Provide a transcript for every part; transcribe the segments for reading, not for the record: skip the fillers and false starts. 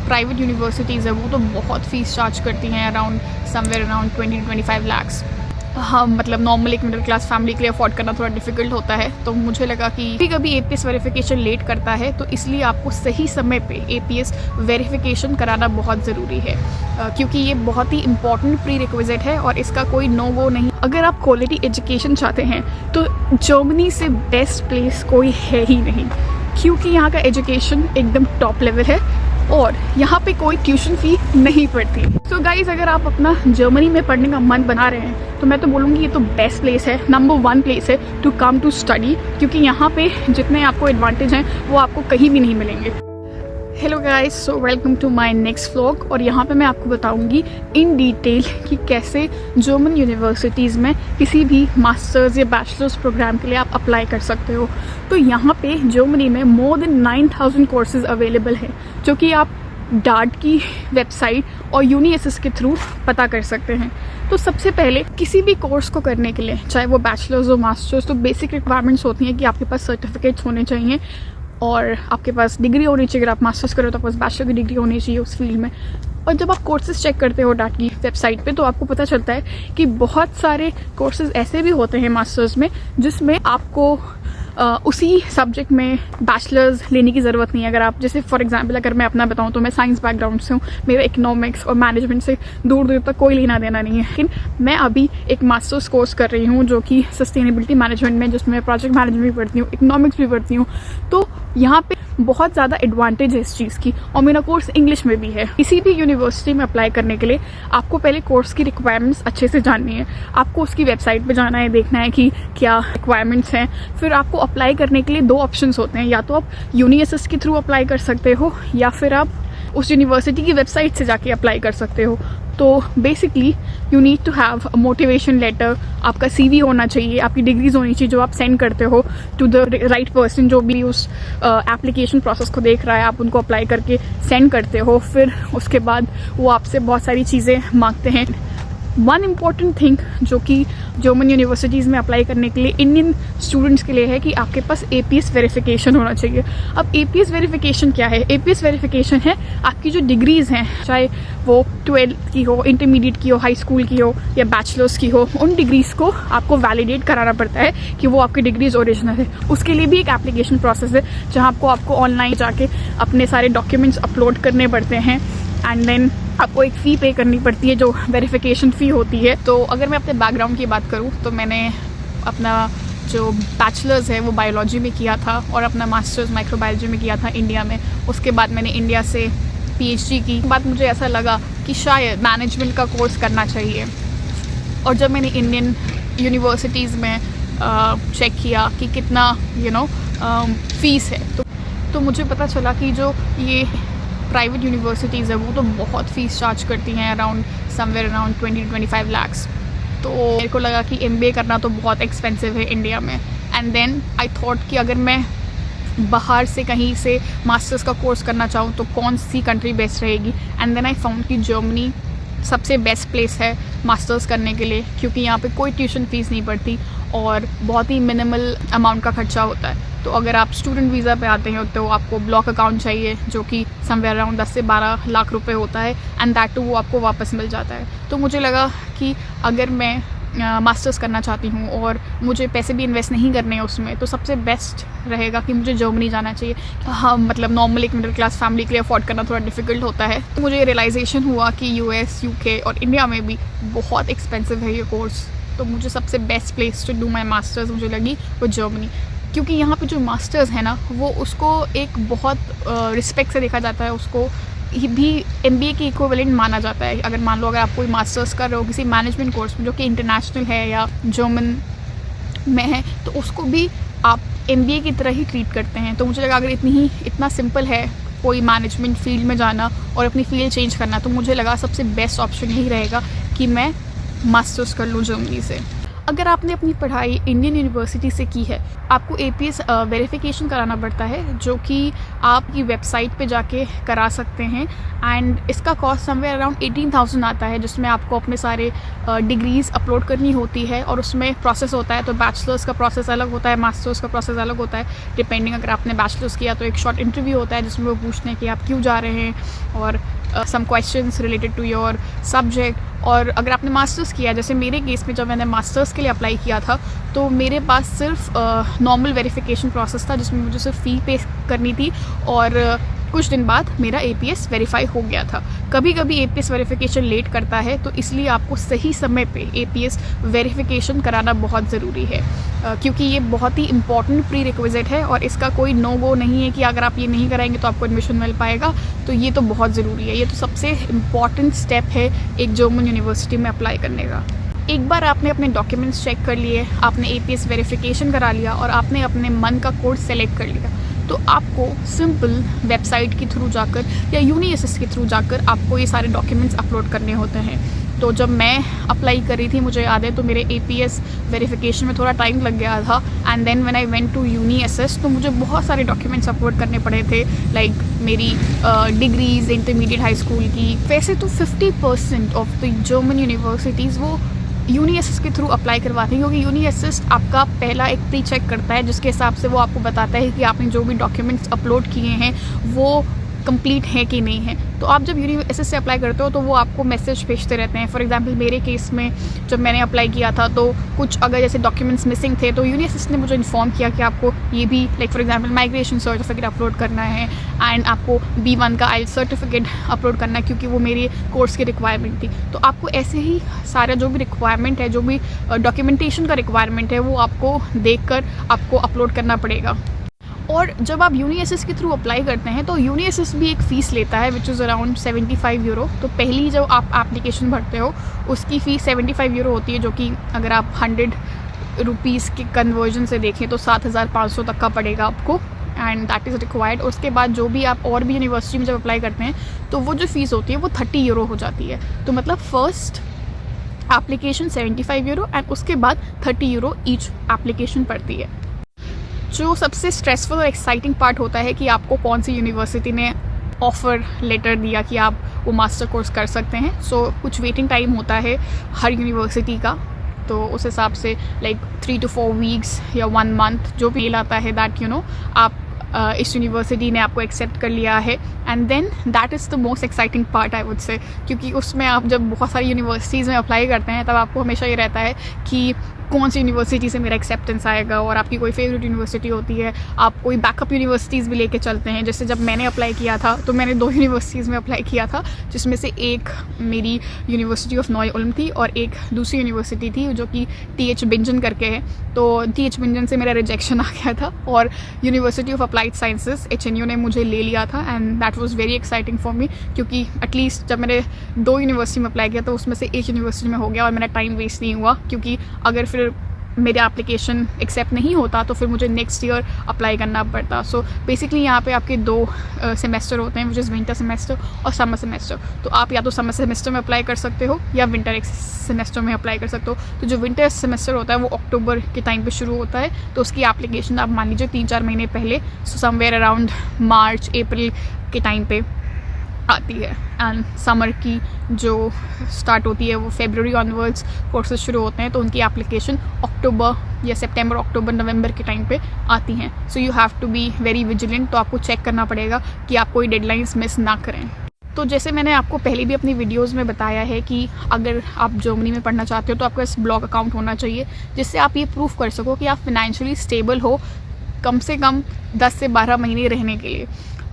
Private universities है वो तो बहुत फ़ीस चार्ज करती हैं, अराउंड समवेयर अराउंड 20-25 लाख्स। हाँ, मतलब नॉर्मल एक मिडिल क्लास फैमिली के लिए अफोर्ड करना थोड़ा डिफिकल्ट होता है। तो मुझे लगा कि कभी कभी एपीएस वेरिफिकेशन लेट करता है, तो इसलिए आपको सही समय पे एपीएस वेरिफिकेशन कराना बहुत ज़रूरी है, क्योंकि ये बहुत ही इंपॉर्टेंट प्री रिक्विजिट है और इसका कोई नो वो नहीं। अगर आप क्वालिटी एजुकेशन चाहते हैं तो जर्मनी से बेस्ट प्लेस कोई है ही नहीं, क्योंकि यहाँ का एजुकेशन एकदम टॉप लेवल है और यहाँ पे कोई ट्यूशन फ़ी नहीं पड़ती। सो गाइज़, अगर आप अपना जर्मनी में पढ़ने का मन बना रहे हैं तो मैं तो बोलूँगी ये तो बेस्ट प्लेस है, नंबर 1 प्लेस है टू कम टू स्टडी, क्योंकि यहाँ पे जितने आपको एडवांटेज हैं वो आपको कहीं भी नहीं मिलेंगे। Hello guys, so welcome to my next vlog. और यहाँ पे मैं आपको बताऊंगी इन डिटेल कि कैसे जर्मन यूनिवर्सिटीज़ में किसी भी मास्टर्स या बैचलर्स प्रोग्राम के लिए आप अप्लाई कर सकते हो। तो यहाँ पे जर्मनी में मोर देन 9000 कोर्सेज अवेलेबल हैं, जो कि आप डार्ट की वेबसाइट और यूनिएसएस के थ्रू पता कर सकते हैं। तो सबसे पहले किसी भी कोर्स को करने के लिए, चाहे वो बैचलर्स हो मास्टर्स, तो बेसिक रिक्वायरमेंट्स होती हैं कि आपके पास सर्टिफिकेट्स होने चाहिए और आपके पास डिग्री होनी चाहिए। अगर आप मास्टर्स करो तो आपके पास बैचलर की डिग्री होनी चाहिए उस फील्ड में। और जब आप कोर्सेज चेक करते हो डाट की वेबसाइट पे, तो आपको पता चलता है कि बहुत सारे कोर्सेज ऐसे भी होते हैं मास्टर्स में जिसमें आपको उसी सब्जेक्ट में बैचलर्स लेने की ज़रूरत नहीं है। अगर आप, जैसे फॉर एग्जांपल अगर मैं अपना बताऊं तो मैं साइंस बैकग्राउंड से हूँ, मेरा इकोनॉमिक्स और मैनेजमेंट से दूर दूर तक कोई लेना देना नहीं है। लेकिन मैं अभी एक मास्टर्स कोर्स कर रही हूँ जो कि सस्टेनेबिलिटी मैनेजमेंट में, जिसमें प्रोजेक्ट मैनेजमेंट भी पढ़ती हूँ, इकोनॉमिक्स भी पढ़ती हूँ। तो यहाँ पे बहुत ज़्यादा एडवांटेज है इस चीज़ की, और मेरा कोर्स इंग्लिश में भी है। किसी भी यूनिवर्सिटी में अप्लाई करने के लिए आपको पहले कोर्स की रिक्वायरमेंट्स अच्छे से जाननी है। आपको उसकी वेबसाइट पे जाना है, देखना है कि क्या रिक्वायरमेंट्स हैं। फिर आपको अप्लाई करने के लिए 2 ऑप्शंस होते हैं, या तो आप यूनिएसएस के थ्रू अप्लाई कर सकते हो या फिर आप उस यूनिवर्सिटी की वेबसाइट से जाके अप्लाई कर सकते हो। तो basically you need to have a motivation letter, आपका CV होना चाहिए, आपकी डिग्रीज होनी चाहिए जो आप सेंड करते हो टू द राइट पर्सन, जो भी उस एप्लीकेशन प्रोसेस को देख रहा है। आप उनको अप्लाई करके सेंड करते हो, फिर उसके बाद वो आपसे बहुत सारी चीज़ें मांगते हैं। वन इम्पॉर्टेंट थिंग जो कि जर्मन यूनिवर्सिटीज़ में अप्लाई करने के लिए इंडियन स्टूडेंट्स के लिए है कि आपके पास एपीएस वेरिफिकेशन होना चाहिए। अब एपीएस वेरिफिकेशन क्या है? एपीएस वेरिफिकेशन है आपकी जो डिग्रीज़ हैं, चाहे वो 12th की हो, इंटरमीडिएट की हो, हाई स्कूल की हो या बैचलर्स की हो, उन डिग्रीज़ को आपको वैलिडेट कराना पड़ता है कि वो आपकी डिग्रीज़ ओरिजिनल है। उसके लिए भी एक एप्लीकेशन प्रोसेस है जहाँ आपको ऑनलाइन जाके अपने सारे डॉक्यूमेंट्स अपलोड करने पड़ते हैं एंड देन आपको एक फ़ी पे करनी पड़ती है जो वेरिफिकेशन फ़ी होती है। तो अगर मैं अपने बैकग्राउंड की बात करूँ तो मैंने अपना जो बैचलर्स है वो बायोलॉजी में किया था और अपना मास्टर्स माइक्रोबायोलॉजी में किया था इंडिया में। उसके बाद मैंने इंडिया से PhD की। बाद मुझे ऐसा लगा कि शायद मैनेजमेंट का कोर्स करना चाहिए, और जब मैंने इंडियन यूनिवर्सिटीज़ में चेक किया कि कितना फ़ीस है, तो मुझे पता चला कि जो ये प्राइवेट यूनिवर्सिटीज़ है वो तो बहुत फ़ीस चार्ज करती हैं, अराउंड समवेयर अराउंड 20-25 लाख्स। तो मेरे को लगा कि MBA करना तो बहुत एक्सपेंसिव है इंडिया में। एंड देन आई थॉट कि अगर मैं बाहर से कहीं से मास्टर्स का कोर्स करना चाहूँ तो कौन सी कंट्री बेस्ट रहेगी। एंड देन आई फाउंड कि जर्मनी सबसे बेस्ट प्लेस है मास्टर्स करने के लिए, क्योंकि यहाँ पे कोई ट्यूशन फ़ीस नहीं पड़ती और बहुत ही मिनिमल अमाउंट का खर्चा होता है। तो अगर आप स्टूडेंट वीज़ा पे आते हैं तो आपको ब्लॉक अकाउंट चाहिए जो कि समवेयर अराउंड 10 से 12 लाख रुपए होता है, एंड दैट टू वो आपको वापस मिल जाता है। तो मुझे लगा कि अगर मैं मास्टर्स करना चाहती हूँ और मुझे पैसे भी इन्वेस्ट नहीं करने हैं उसमें, तो सबसे बेस्ट रहेगा कि मुझे जर्मनी जाना चाहिए। हाँ, मतलब नॉर्मल एक मिडिल क्लास फैमिली के लिए अफोर्ड करना थोड़ा डिफिकल्ट होता है। तो मुझे रियलाइजेशन हुआ कि US, UK और इंडिया में भी बहुत एक्सपेंसिव है ये कोर्स। तो मुझे सबसे best place to do my masters मुझे लगी वो जर्मनी, क्योंकि यहाँ पे जो मास्टर्स है ना वो उसको एक बहुत रिस्पेक्ट से देखा जाता है, उसको भी MBA के इक्विवेलेंट माना जाता है। अगर मान लो अगर आप कोई मास्टर्स कर रहे हो किसी मैनेजमेंट कोर्स में जो कि इंटरनेशनल है या जर्मन में है, तो उसको भी आप MBA की तरह ही ट्रीट करते हैं। तो मुझे लगा अगर इतना सिंपल है कोई मैनेजमेंट फील्ड में जाना और अपनी फील्ड चेंज करना, तो मुझे लगा सबसे बेस्ट ऑप्शन यही रहेगा कि मैं मास्टर्स कर लूँ जर्मनी से। अगर आपने अपनी पढ़ाई इंडियन यूनिवर्सिटी से की है, आपको APS वेरिफिकेशन कराना पड़ता है, जो कि आपकी वेबसाइट पे जाके करा सकते हैं। एंड इसका कॉस्ट समवेयर अराउंड 18,000 आता है, जिसमें आपको अपने सारे डिग्रीज़ अपलोड करनी होती है और उसमें प्रोसेस होता है। तो बैचलर्स का प्रोसेस अलग होता है, मास्टर्स का प्रोसेस अलग होता है। डिपेंडिंग, अगर आपने बैचलर्स किया तो एक शॉर्ट इंटरव्यू होता है जिसमें वो पूछते हैं कि आप क्यों जा रहे हैं और some questions related to your subject. और अगर आपने मास्टर्स किया, जैसे मेरे केस में जब मैंने मास्टर्स के लिए अप्लाई किया था, तो मेरे पास सिर्फ नॉर्मल वेरिफिकेशन प्रोसेस था, जिसमें मुझे सिर्फ फ़ी पे करनी थी और कुछ दिन बाद मेरा APS वेरीफाई हो गया था। कभी कभी APS वेरिफिकेशन लेट करता है, तो इसलिए आपको सही समय पे APS वेरिफिकेशन कराना बहुत ज़रूरी है, क्योंकि ये बहुत ही इंपॉर्टेंट प्री रिक्विजिट है और इसका कोई नो गो नहीं है कि अगर आप ये नहीं कराएंगे तो आपको एडमिशन मिल पाएगा। तो ये तो बहुत ज़रूरी है, ये तो सबसे इम्पॉर्टेंट स्टेप है एक जर्मन यूनिवर्सिटी में अप्लाई करने का। एक बार आपने अपने डॉक्यूमेंट्स चेक कर लिए, आपने APS वेरिफिकेशन करा लिया और आपने अपने मन का कोर्स सेलेक्ट कर लिया, तो आपको सिंपल वेबसाइट के थ्रू जाकर या UniAssist के थ्रू जाकर आपको ये सारे डॉक्यूमेंट्स अपलोड करने होते हैं। तो जब मैं अप्लाई कर रही थी, मुझे याद है, तो मेरे APS वेरिफिकेशन में थोड़ा टाइम लग गया था। And then when I went to UniAssist, तो मुझे बहुत सारे डॉक्यूमेंट्स अपलोड करने पड़े थे, लाइक मेरी डिग्रीज इंटरमीडिएट हाई स्कूल की। वैसे तो 50% ऑफ द जर्मन यूनिवर्सिटीज़ वो UniAssist के थ्रू अप्लाई करवाते हैं, क्योंकि UniAssist आपका पहला एक प्री चेक करता है, जिसके हिसाब से वो आपको बताता है कि आपने जो भी डॉक्यूमेंट्स अपलोड किए हैं वो कंप्लीट है कि नहीं है। तो आप जब UniAssist से अप्लाई करते हो तो वो आपको मैसेज भेजते रहते हैं। फॉर एग्जांपल मेरे केस में जब मैंने अप्लाई किया था, तो कुछ अगर जैसे डॉक्यूमेंट्स मिसिंग थे, तो UniAssist ने मुझे इन्फॉर्म किया कि आपको ये भी, like for example migration certificate upload करना है एंड आपको B1 का IELTS सर्टिफिकेट अपलोड करना है, क्योंकि वो मेरी कोर्स की रिक्वायरमेंट थी। तो आपको ऐसे ही सारा जो भी रिक्वायरमेंट है, जो भी डॉक्यूमेंटेशन का रिक्वायरमेंट है, वो आपको देख कर आपको अपलोड करना पड़ेगा। और जब आप UniAssist के थ्रू अप्लाई करते हैं, तो UniAssist भी एक फ़ीस लेता है, विच इज़ अराउंड 75 यूरो। तो पहली जब आप एप्लीकेशन भरते हो उसकी फ़ीस 75 यूरो होती है, जो कि अगर आप 100 रुपीज़ के कन्वर्जन से देखें तो 7,500 तक का पड़ेगा आपको, एंड दैट इज़ रिक्वायर्ड। उसके बाद जो भी आप और भी यूनिवर्सिटी में जब अप्लाई करते हैं, तो वो जो फ़ीस होती है वो 30 यूरो हो जाती है। तो मतलब फ़र्स्ट एप्लीकेशन 75 यूरो एंड उसके बाद 30 यूरो ईच एप्लीकेशन पड़ती है। जो सबसे स्ट्रेसफुल और एक्साइटिंग पार्ट होता है कि आपको कौन सी यूनिवर्सिटी ने ऑफ़र लेटर दिया कि आप वो मास्टर कोर्स कर सकते हैं। सो कुछ वेटिंग टाइम होता है हर यूनिवर्सिटी का, तो उस हिसाब से लाइक 3 to 4 वीक्स या 1 मंथ जो मेल आता है दैट आप इस यूनिवर्सिटी ने आपको एक्सेप्ट कर लिया है। And then that is the most exciting part I would say, क्योंकि उसमें आप जब बहुत सारी यूनिवर्सिटीज़ में अप्लाई करते हैं, तब आपको हमेशा ये रहता है कि कौन सी यूनिवर्सिटी से मेरा एक्सेप्टेंस आएगा, और आपकी कोई फेवरेट यूनिवर्सिटी होती है, आप कोई बैकअप यूनिवर्सिटीज़ भी लेके चलते हैं। जैसे जब मैंने अप्लाई किया था, तो मैंने 2 यूनिवर्सिटीज़ में अप्लाई किया था, जिसमें से एक मेरी यूनिवर्सिटी ऑफ Neu-Ulm थी और एक दूसरी यूनिवर्सिटी थी जो कि TH Bingen करके है। तो TH Bingen से मेरा रिजेक्शन आ गया था और university of applied sciences HNU ने मुझे ले लिया था, and that was very exciting for me, क्योंकि एटलीस्ट जब मैंने 2 यूनिवर्सिटी में अप्लाई किया तो उसमें से एक यूनिवर्सिटी में हो गया और मेरा टाइम वेस्ट नहीं हुआ, क्योंकि अगर फिर मेरा एप्लीकेशन एक्सेप्ट नहीं होता तो फिर मुझे नेक्स्ट ईयर अप्लाई करना पड़ता। सो बेसिकली यहाँ पे आपके 2 सेमेस्टर होते हैं, विच इज़ विंटर सेमेस्टर और समर सेमेस्टर। तो आप या तो समर सेमेस्टर में अप्लाई कर सकते हो या विंटर सेमेस्टर में अप्लाई कर सकते हो। तो जो विंटर सेमेस्टर होता है वो अक्टूबर के टाइम पे शुरू होता है, तो उसकी एप्लीकेशन आप मान लीजिए 3-4 महीने पहले, सो समवेयर अराउंड मार्च अप्रैल के टाइम पे आती है। एंड समर की जो स्टार्ट होती है वो फरवरी ऑनवर्ड्स कोर्सेज शुरू होते हैं, तो उनकी एप्लीकेशन अक्टूबर या सितंबर, अक्टूबर, नवंबर के टाइम पे आती हैं। So you have to be very vigilant, तो आपको चेक करना पड़ेगा कि आप कोई डेडलाइंस मिस ना करें। तो जैसे मैंने आपको पहले भी अपनी वीडियोस में बताया है कि अगर आप जर्मनी में पढ़ना चाहते हो तो आपका इस ब्लॉग अकाउंट होना चाहिए, जिससे आप ये प्रूफ कर सको कि आप फाइनेंशियली स्टेबल हो कम से कम 10 से 12 महीने रहने के लिए।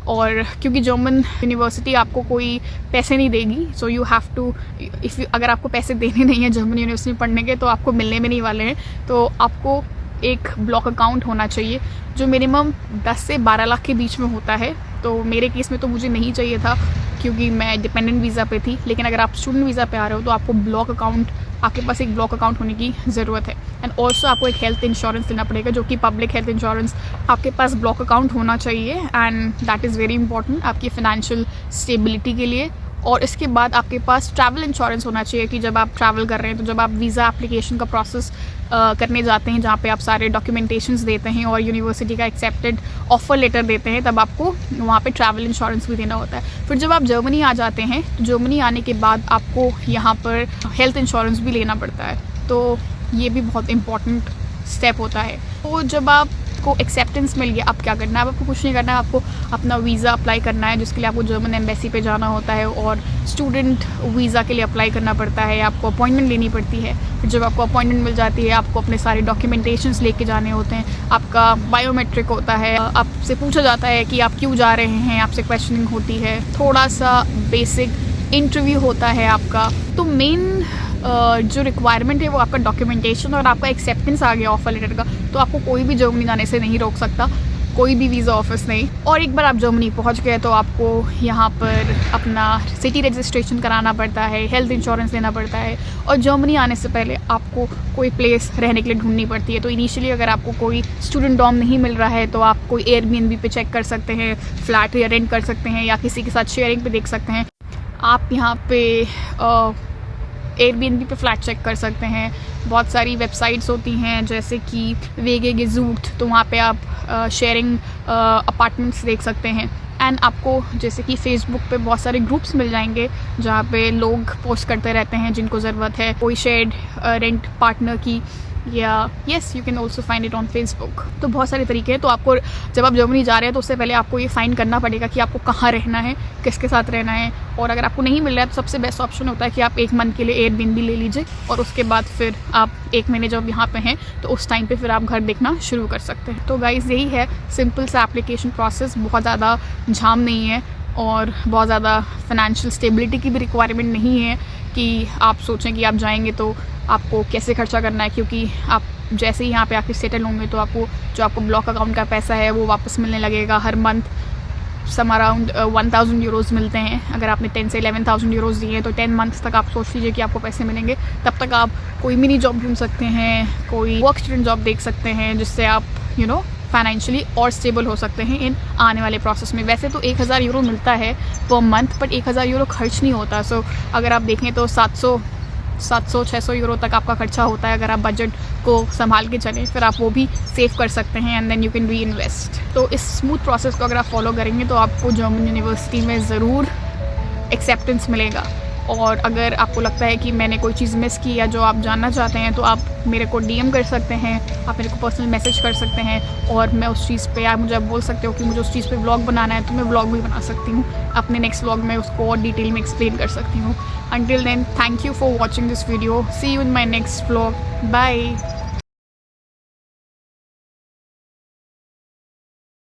और क्योंकि जर्मन यूनिवर्सिटी आपको कोई पैसे नहीं देगी, सो यू हैव टू, अगर आपको पैसे देने नहीं है जर्मन यूनिवर्सिटी में पढ़ने के, तो आपको मिलने में नहीं वाले हैं, तो आपको एक ब्लॉक अकाउंट होना चाहिए जो मिनिमम 10 से 12 लाख के बीच में होता है। तो मेरे केस में तो मुझे नहीं चाहिए था क्योंकि मैं डिपेंडेंट वीज़ा पे थी, लेकिन अगर आप स्टूडेंट वीज़ा पे आ रहे हो तो आपको ब्लॉक अकाउंट, आपके पास एक ब्लॉक अकाउंट होने की ज़रूरत है। एंड ऑल्सो आपको एक हेल्थ इंश्योरेंस लेना पड़ेगा, जो कि पब्लिक हेल्थ इंश्योरेंस। आपके पास ब्लॉक अकाउंट होना चाहिए and that is very important आपकी फ़ाइनेंशियल स्टेबिलिटी के लिए। और इसके बाद आपके पास ट्रैवल इंश्योरेंस होना चाहिए कि जब आप ट्रैवल कर रहे हैं तो जब आप वीज़ा एप्लीकेशन का प्रोसेस करने जाते हैं, जहाँ पे आप सारे डॉक्यूमेंटेशंस देते हैं और यूनिवर्सिटी का एक्सेप्टेड ऑफर लेटर देते हैं, तब आपको वहाँ पे ट्रैवल इंश्योरेंस भी देना होता है। फिर जब आप जर्मनी आ जाते हैं तो जर्मनी आने के बाद आपको यहाँ पर हेल्थ इंश्योरेंस भी लेना पड़ता है, तो ये भी बहुत इंपॉर्टेंट स्टेप होता है। तो जब आपको एक्सेप्टेंस मिल गया, अब क्या करना है? अब आपको कुछ नहीं करना है, आपको अपना वीज़ा अप्लाई करना है, जिसके लिए आपको जर्मन एम्बेसी पे जाना होता है और स्टूडेंट वीज़ा के लिए अप्लाई करना पड़ता है, आपको अपॉइंटमेंट लेनी पड़ती है। फिर जब आपको अपॉइंटमेंट मिल जाती है, आपको अपने सारे डॉक्यूमेंटेशंस लेके जाने होते हैं, आपका बायोमेट्रिक होता है, आपसे पूछा जाता है कि आप क्यों जा रहे हैं, आपसे क्वेश्चनिंग होती है, थोड़ा सा बेसिक इंटरव्यू होता है आपका। तो मेन जो रिक्वायरमेंट है वो आपका डॉक्यूमेंटेशन और आपका एक्सेप्टेंस आ गया ऑफर लेटर का, तो आपको कोई भी जर्मनी जाने से नहीं रोक सकता, कोई भी वीज़ा ऑफिस नहीं। और एक बार आप जर्मनी पहुंच गए तो आपको यहाँ पर अपना सिटी रजिस्ट्रेशन कराना पड़ता है, हेल्थ इंश्योरेंस लेना पड़ता है, और जर्मनी आने से पहले आपको कोई प्लेस रहने के लिए ढूंढनी पड़ती है। तो इनिशियली अगर आपको कोई स्टूडेंट डॉर्म नहीं मिल रहा है तो आप कोई एयरबीएनबी पे चेक कर सकते हैं, फ्लैट या रेंट कर सकते हैं, या किसी के साथ शेयरिंग पे देख सकते हैं। आप यहाँ पे एयरबीएनबी पे फ्लैट चेक कर सकते हैं। बहुत सारी वेबसाइट्स होती हैं जैसे कि वेगे गेजूट, तो वहाँ पे आप शेयरिंग अपार्टमेंट्स देख सकते हैं। एंड आपको जैसे कि फेसबुक पे बहुत सारे ग्रुप्स मिल जाएंगे जहाँ पे लोग पोस्ट करते रहते हैं जिनको ज़रूरत है कोई शेयर्ड रेंट पार्टनर की, या yes you can also find it on Facebook. तो बहुत सारे तरीके हैं। तो आपको जब आप जर्मनी जा रहे हैं तो उससे पहले आपको ये फाइंड करना पड़ेगा कि आपको कहाँ रहना है, किसके साथ रहना है, और अगर आपको नहीं मिल रहा है तो सबसे बेस्ट ऑप्शन होता है कि आप 1 मंथ के लिए एयरबीएनबी ले लीजिए, और उसके बाद फिर आप 1 महीने जब यहाँ पे हैं तो उस टाइम पे फिर आप घर देखना शुरू कर सकते हैं। तो गाइज़ यही है सिंपल सा एप्लीकेशन प्रोसेस, बहुत ज़्यादा झाम नहीं है और बहुत ज़्यादा फाइनेंशियल स्टेबिलिटी की भी रिक्वायरमेंट नहीं है कि आप सोचें कि आप जाएंगे तो आपको कैसे खर्चा करना है, क्योंकि आप जैसे ही यहाँ पे आके सेटल होंगे तो आपको जो आपको ब्लॉक अकाउंट का पैसा है वो वापस मिलने लगेगा। हर मंथ सम अराउंड 1000 यूरोज़ मिलते हैं। अगर आपने 10 से 11,000 यूरोज़ दिए तो 10 मंथ्स तक आप सोच लीजिए कि आपको पैसे मिलेंगे। तब तक आप कोई मिनी जॉब ढूंढ सकते हैं, कोई वर्क स्टूडेंट जॉब देख सकते हैं, जिससे आप फाइनेंशियली और स्टेबल हो सकते हैं इन आने वाले प्रोसेस में। वैसे तो 1000 यूरो मिलता है पर मंथ, बट 1000 यूरो खर्च नहीं होता। सो अगर आप देखें तो 700-600 यूरो तक आपका खर्चा होता है अगर आप बजट को संभाल के चलें। फिर आप वो भी सेव कर सकते हैं and then you can reinvest. तो इस स्मूथ प्रोसेस को अगर आप फॉलो करेंगे तो आपको जर्मन यूनिवर्सिटी में ज़रूर एक्सेप्टेंस मिलेगा। और अगर आपको लगता है कि मैंने कोई चीज़ मिस की या जो आप जानना चाहते हैं तो आप मेरे को डीएम कर सकते हैं, आप मेरे को पर्सनल मैसेज कर सकते हैं, और मैं उस चीज़ पे आप मुझे बोल सकते हो कि मुझे उस चीज़ पे व्लॉग बनाना है तो मैं व्लॉग भी बना सकती हूँ। अपने नेक्स्ट व्लॉग में उसको और डिटेल में एक्सप्लेन कर सकती हूँ। Until then, thank you for watching this video. See you in my next vlog. Bye.